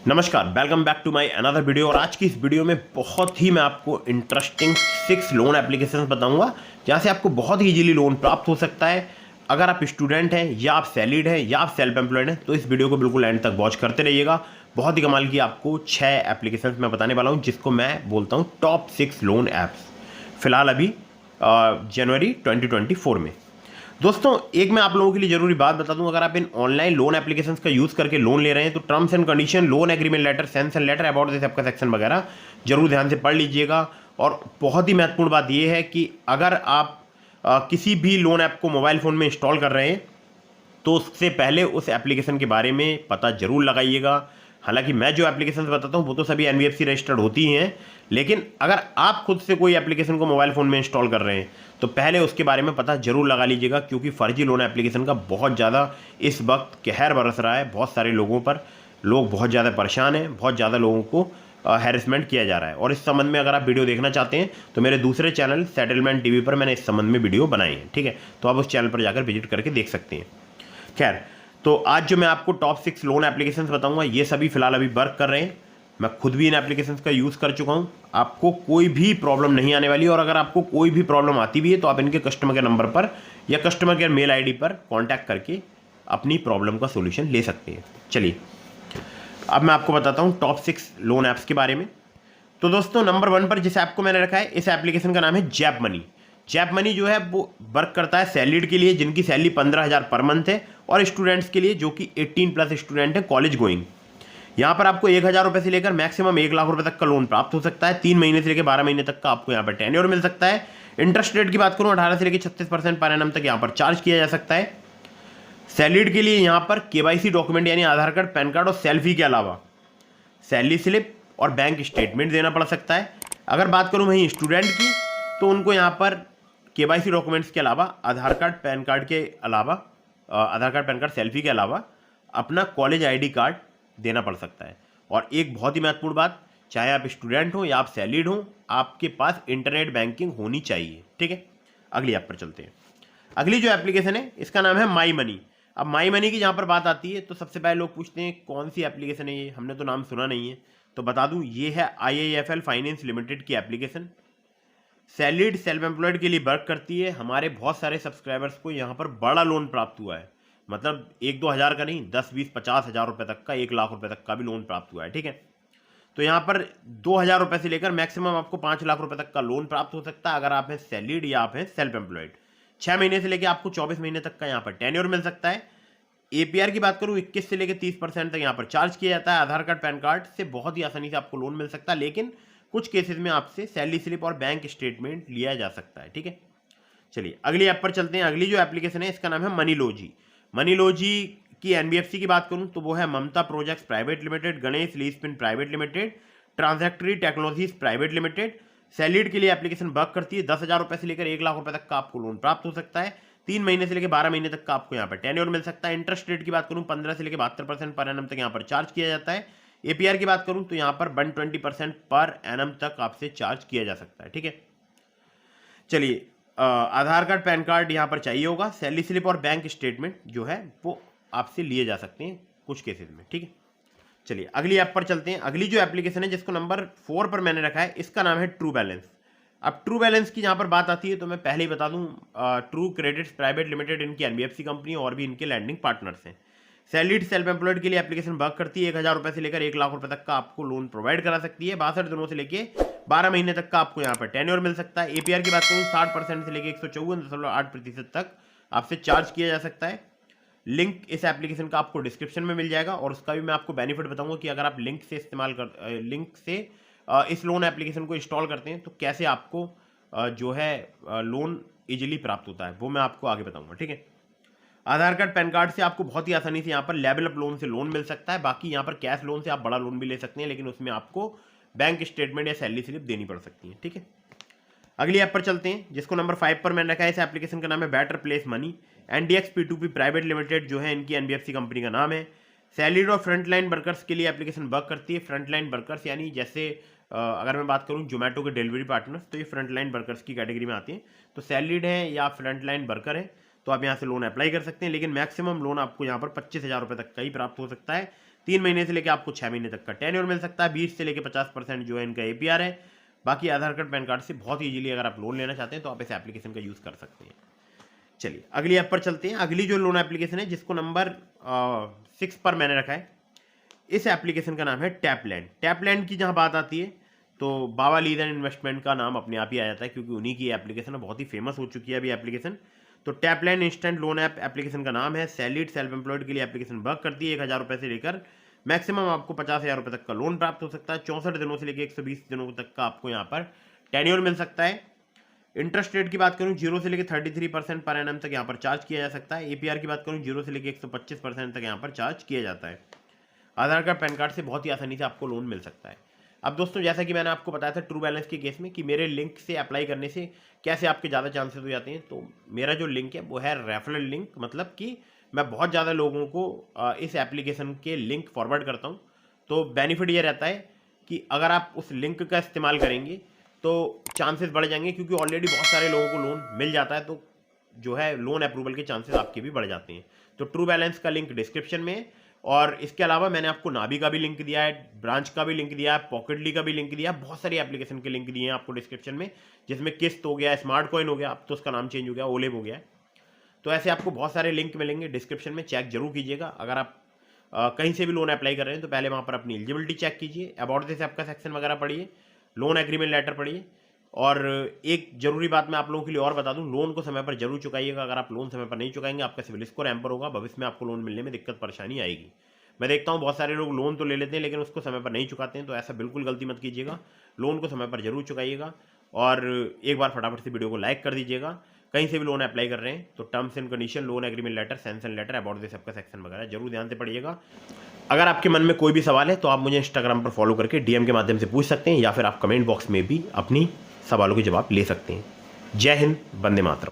नमस्कार, welcome back to my another video. और आज की इस वीडियो में बहुत ही मैं आपको इंटरेस्टिंग 6 लोन एप्लीकेशंस बताऊंगा जहां से आपको बहुत ही इजीली लोन प्राप्त हो सकता है। अगर आप स्टूडेंट हैं या आप सैलरीड हैं या आप सेल्फ एम्प्लॉयड हैं तो इस वीडियो को बिल्कुल एंड तक वॉच करते रहिएगा। बहुत ही कमाल की आपको 6 एप्लीकेशंस मैं बताने वाला हूं जिसको मैं बोलता हूं टॉप 6 लोन ऐप्स, फिलहाल अभी जनवरी 2024 में। दोस्तों, एक मैं आप लोगों के लिए जरूरी बात बता दूं, अगर आप इन ऑनलाइन लोन एप्लीकेशंस का यूज करके लोन ले रहे हैं तो terms and condition, loan agreement letter, sanction letter, about this आपका सेक्शन वगैरह जरूर ध्यान से पढ़ लीजिएगा। और बहुत ही महत्वपूर्ण बात यह है कि अगर आप किसी भी लोन ऐप को मोबाइल फ़ोन में इंस्टॉल कर रहे हैं तो उससे पहले उस एप्लीकेशन के बारे में पता जरूर लगाइएगा। हालांकि मैं जो एप्लीकेशन बताता हूँ वो तो सभी एनबीएफसी रजिस्टर्ड होती ही हैं, लेकिन अगर आप खुद से कोई एप्लीकेशन को मोबाइल फ़ोन में इंस्टॉल कर रहे हैं तो पहले उसके बारे में पता जरूर लगा लीजिएगा, क्योंकि फर्जी लोन एप्लीकेशन का बहुत ज़्यादा इस वक्त कहर बरस रहा है बहुत सारे लोगों पर। लोग बहुत ज़्यादा परेशान हैं, बहुत ज़्यादा लोगों को हैरेसमेंट किया जा रहा है। और इस संबंध में अगर आप वीडियो देखना चाहते हैं तो मेरे दूसरे चैनल सेटलमेंट टीवी पर मैंने इस संबंध में वीडियो बनाई है, ठीक है, तो आप उस चैनल पर जाकर विजिट करके देख सकते हैं। खैर, तो आज जो मैं आपको टॉप 6 लोन एप्लीकेशंस बताऊंगा ये सभी फिलहाल अभी वर्क कर रहे हैं। मैं खुद भी इन एप्लीकेशंस का यूज़ कर चुका हूं। आपको कोई भी प्रॉब्लम नहीं आने वाली, और अगर आपको कोई भी प्रॉब्लम आती भी है तो आप इनके कस्टमर केयर नंबर पर या कस्टमर केयर मेल आईडी पर कॉन्टैक्ट करके अपनी प्रॉब्लम का सोल्यूशन ले सकते हैं। चलिए, अब मैं आपको बताता हूँ टॉप 6 लोन ऐप्स के बारे में। तो दोस्तों, नंबर 1 पर जिस ऐप को मैंने रखा है, इस एप्लीकेशन का नाम है जैप मनी। जैप मनी जो है वो वर्क करता है सैलरीड के लिए जिनकी सैलरी 15,000 पर मंथ है, और स्टूडेंट्स के लिए जो कि 18+ स्टूडेंट है, कॉलेज गोइंग। यहाँ पर आपको 1,000 रुपये से लेकर मैक्सिमम 1 लाख रुपये तक का लोन प्राप्त हो सकता है। 3 महीने से लेकर 12 महीने तक का आपको यहाँ पर टेन्योर मिल सकता है। इंटरेस्ट रेट की बात करूँ, 18 से लेकर 36% पर एनम तक यहाँ पर चार्ज किया जा सकता है। सैलरीड के लिए यहाँ पर केवाईसी डॉक्यूमेंट यानी आधार कार्ड, पैन कार्ड और सेल्फी के अलावा सैलरी स्लिप और बैंक स्टेटमेंट देना पड़ सकता है। अगर बात करूं वहीं स्टूडेंट की तो उनको यहाँ पर केवाईसी डॉक्यूमेंट्स के अलावा आधार कार्ड, पैन कार्ड के अलावा आधार कार्ड, पैन कार्ड, सेल्फी के अलावा अपना कॉलेज आईडी कार्ड देना पड़ सकता है। और एक बहुत ही महत्वपूर्ण बात, चाहे आप स्टूडेंट हो या आप सैलरीड हो, आपके पास इंटरनेट बैंकिंग होनी चाहिए, ठीक है। अगली ऐप पर चलते हैं। अगली जो एप्लीकेशन है इसका नाम है माई मनी। अब माई मनी की जहाँ पर बात आती है तो सबसे पहले लोग पूछते हैं कौन सी एप्लीकेशन है ये, हमने तो नाम सुना नहीं है। तो बता दूं, ये है IIFL फाइनेंस लिमिटेड की एप्लीकेशन। सैलरीड सेल्फ एम्प्लॉयड के लिए वर्क करती है। हमारे बहुत सारे सब्सक्राइबर्स को यहाँ पर बड़ा लोन प्राप्त हुआ है, मतलब 1-2 हज़ार का नहीं, 10, 20, 50 हज़ार रुपये तक का, 1 लाख रुपये तक का भी लोन प्राप्त हुआ है, ठीक है। तो यहाँ पर 2,000 रुपये से लेकर मैक्सिमम आपको 5 लाख रुपये तक का लोन प्राप्त हो सकता है अगर आप हैं सैलरीड या आप हैं सेल्फ एम्प्लॉयड। 6 महीने से लेकर आपको 24 महीने तक का यहाँ पर टेन्योर मिल सकता है। APR की बात करूँ, 21 से लेकर 30% तक यहाँ पर चार्ज किया जाता है। आधार कार्ड, पैन कार्ड से बहुत ही आसानी से आपको लोन मिल सकता है, लेकिन कुछ केसेस में आपसे सैलरी स्लिप और बैंक स्टेटमेंट लिया जा सकता है, ठीक है। चलिए, अगली ऐप पर चलते हैं। अगली जो एप्लीकेशन है इसका नाम है मनीलॉजी। मनीलॉजी की NBFC की बात करूँ तो वो है Mamta projects private limited, Ganesh लीजपिन प्राइवेट लिमिटेड, ट्रांजैक्टरी टेक्नोलॉजीज प्राइवेट लिमिटेड। सैलरीड के लिए एप्लीकेशन वर्क करती है। 10,000 रुपये से लेकर 1 लाख रुपये तक का आपको लोन प्राप्त हो सकता है। 3 महीने से लेकर 12 महीने तक का आपको यहाँ पर टेन्योर मिल सकता है। इंटरेस्ट रेट की बात करूँ, 15 से लेकर 72% पर एनम तक यहाँ पर चार्ज किया जाता है। APR की बात करूँ तो यहाँ पर 120% पर एनम तक आपसे चार्ज किया जा सकता है, ठीक है। चलिए, आधार कार्ड, पैन कार्ड यहाँ पर चाहिए होगा। सैलरी स्लिप और बैंक स्टेटमेंट जो है वो आपसे लिए जा सकते हैं कुछ केसेस में, ठीक है। चलिए, अगली ऐप पर चलते हैं। अगली जो एप्लीकेशन है जिसको नंबर 4 पर मैंने रखा है इसका नाम है ट्रू बैलेंस। अब ट्रू बैलेंस की जहाँ पर बात आती है तो मैं पहले ही बता दूं, ट्रू क्रेडिट्स प्राइवेट लिमिटेड इनकी NBFC कंपनी और भी इनके लैंडिंग पार्टनर्स हैं। सैलरीड सेल्फ एम्प्लॉयड के लिए एप्लीकेशन वर्क करती है। 1,000 रुपये से लेकर 1 लाख रुपये तक का आपको लोन प्रोवाइड करा सकती है। 62 दिनों से लेकर 12 महीने तक का आपको यहाँ पर टेन्योर मिल सकता है। APR की बात करूँ, 60% से लेकर 154.8% तक आपसे चार्ज किया जा सकता है। लिंक इस एप्लीकेशन का आपको डिस्क्रिप्शन में मिल जाएगा, और उसका भी मैं आपको बेनिफिट बताऊंगा कि अगर आप लिंक से इस लोन एप्लीकेशन को इंस्टॉल करते हैं तो कैसे आपको जो है लोन इजीली प्राप्त होता है, वो मैं आपको आगे बताऊंगा, ठीक है। आधार कार्ड, पैन कार्ड से आपको बहुत ही आसानी से यहाँ पर लेवल अप लोन से लोन मिल सकता है। बाकी यहाँ पर कैश लोन से आप बड़ा लोन भी ले सकते हैं, लेकिन उसमें आपको बैंक स्टेटमेंट या सैलरी स्लिप देनी पड़ सकती है, ठीक है। अगली ऐप पर चलते हैं जिसको नंबर 5 पर मैंने रखा है। इस एप्लीकेशन का नाम है better place money. NDX P2P private limited जो है इनकी NBFC कंपनी का नाम है। सैलरीड और फ्रंटलाइन वर्कर्स के लिए एप्लीकेशन वर्क करती है। फ्रंटलाइन वर्कर्स यानी जैसे अगर मैं बात करूं जोमेटो के डिलीवरी पार्टनर्स, तो ये फ्रंटलाइन वर्कर्स की कैटेगरी में आती हैं। तो सैलरीड है या फ्रंटलाइन वर्कर है तो आप यहाँ से लोन अप्लाई कर सकते हैं, लेकिन मैक्सिमम लोन आपको यहाँ पर 25,000 रुपये तक का ही प्राप्त हो सकता है। 3 महीने से लेकर आपको 6 महीने तक का टेन्योर मिल सकता है। 20 से लेकर 50% जो है इनका APR है। बाकी आधार कार्ड पैन कार्ड से बहुत ईजिली अगर आप लोन लेना चाहते हैं तो आप इस एप्लीकेशन का यूज़ कर सकते हैं। चलिए अगली ऐप पर चलते हैं। अगली जो लोन एप्लीकेशन है जिसको नंबर 6 पर मैंने रखा है, इस एप्लीकेशन का नाम है टैपलैंड। टैपलैंड की जहाँ बात आती है तो बाबा लीज एंड इन्वेस्टमेंट का नाम अपने आप ही आ जाता है, क्योंकि उन्हीं की एप्लीकेशन बहुत ही फेमस हो चुकी है अभी एप्लीकेशन। तो टैपलैंड इंस्टेंट लोन ऐप एप्लीकेशन का नाम है। सैलरीड सेल्फ एम्प्लॉयड के लिए एप्लीकेशन वर्क करती है। 1,000 रुपये से लेकर मैक्सिमम आपको 50,000 रुपये तक का लोन प्राप्त हो सकता है। 64 दिनों से लेकर 120 दिनों तक का आपको यहाँ पर टेन्योर मिल सकता है। इंटरेस्ट रेट की बात करूँ 0 से लेकर 33% पर एनम तक यहाँ पर चार्ज किया जा सकता है। APR की बात करूँ 0 से लेकर 125% तक यहाँ पर चार्ज किया जाता है। आधार कार्ड पैन कार्ड से बहुत ही आसानी से आपको लोन मिल सकता है। अब दोस्तों जैसा कि मैंने आपको बताया था ट्रू बैलेंस के केस में कि मेरे लिंक से अप्लाई करने से कैसे आपके ज़्यादा चांसेस हो जाते हैं, तो मेरा जो लिंक है वो है रेफरल लिंक, मतलब कि मैं बहुत ज़्यादा लोगों को इस एप्लीकेशन के लिंक फॉरवर्ड करता हूँ। तो बेनिफिट ये रहता है कि अगर आप उस लिंक का इस्तेमाल करेंगे तो चांसेस बढ़ जाएंगे, क्योंकि ऑलरेडी बहुत सारे लोगों को लोन मिल जाता है, तो जो है लोन अप्रूवल के चांसेस आपके भी बढ़ जाते हैं। तो ट्रू बैलेंस का लिंक डिस्क्रिप्शन में है, और इसके अलावा मैंने आपको नाभी का भी लिंक दिया है, ब्रांच का भी लिंक दिया है, पॉकेटली का भी लिंक दिया है, बहुत सारी एप्लीकेशन के लिंक दिए हैं आपको डिस्क्रिप्शन में, जिसमें किस्त हो गया, स्मार्ट कॉइन हो गया, अब तो उसका नाम चेंज हो गया, ओलेब हो गया। तो ऐसे आपको बहुत सारे लिंक मिलेंगे डिस्क्रिप्शन में, चेक जरूर कीजिएगा। अगर आप कहीं से भी लोन अप्लाई कर रहे हैं तो पहले वहाँ पर अपनी एलिजिबिलिटी चेक कीजिए, अबाउट दिस ऐप का सेक्शन वगैरह पढ़िए, लोन एग्रीमेंट लेटर पढ़िए। और एक जरूरी बात मैं आप लोगों के लिए और बता दूं, लोन को समय पर जरूर चुकाइएगा। अगर आप लोन समय पर नहीं चुकाएंगे आपका सिविल स्कोर हैम्पर होगा, भविष्य में आपको लोन मिलने में दिक्कत परेशानी आएगी। मैं देखता हूं बहुत सारे लोग लोन तो ले लेते हैं लेकिन उसको समय पर नहीं चुकाते हैं, तो ऐसा बिल्कुल गलती मत कीजिएगा। लोन को समय पर जरूर चुकाइएगा। और एक बार फटाफट से वीडियो को लाइक कर दीजिएगा। कहीं से भी लोन अप्लाई कर रहे हैं तो terms and condition, loan agreement letter, sanction letter, about this app का सेक्शन वगैरह जरूर ध्यान से पढ़िएगा। अगर आपके मन में कोई भी सवाल है तो आप मुझे इंस्टाग्राम पर फॉलो करके DM के माध्यम से पूछ सकते हैं, या फिर आप कमेंट बॉक्स में भी अपनी सवालों के जवाब ले सकते हैं। जय हिंद, वंदे मातरम।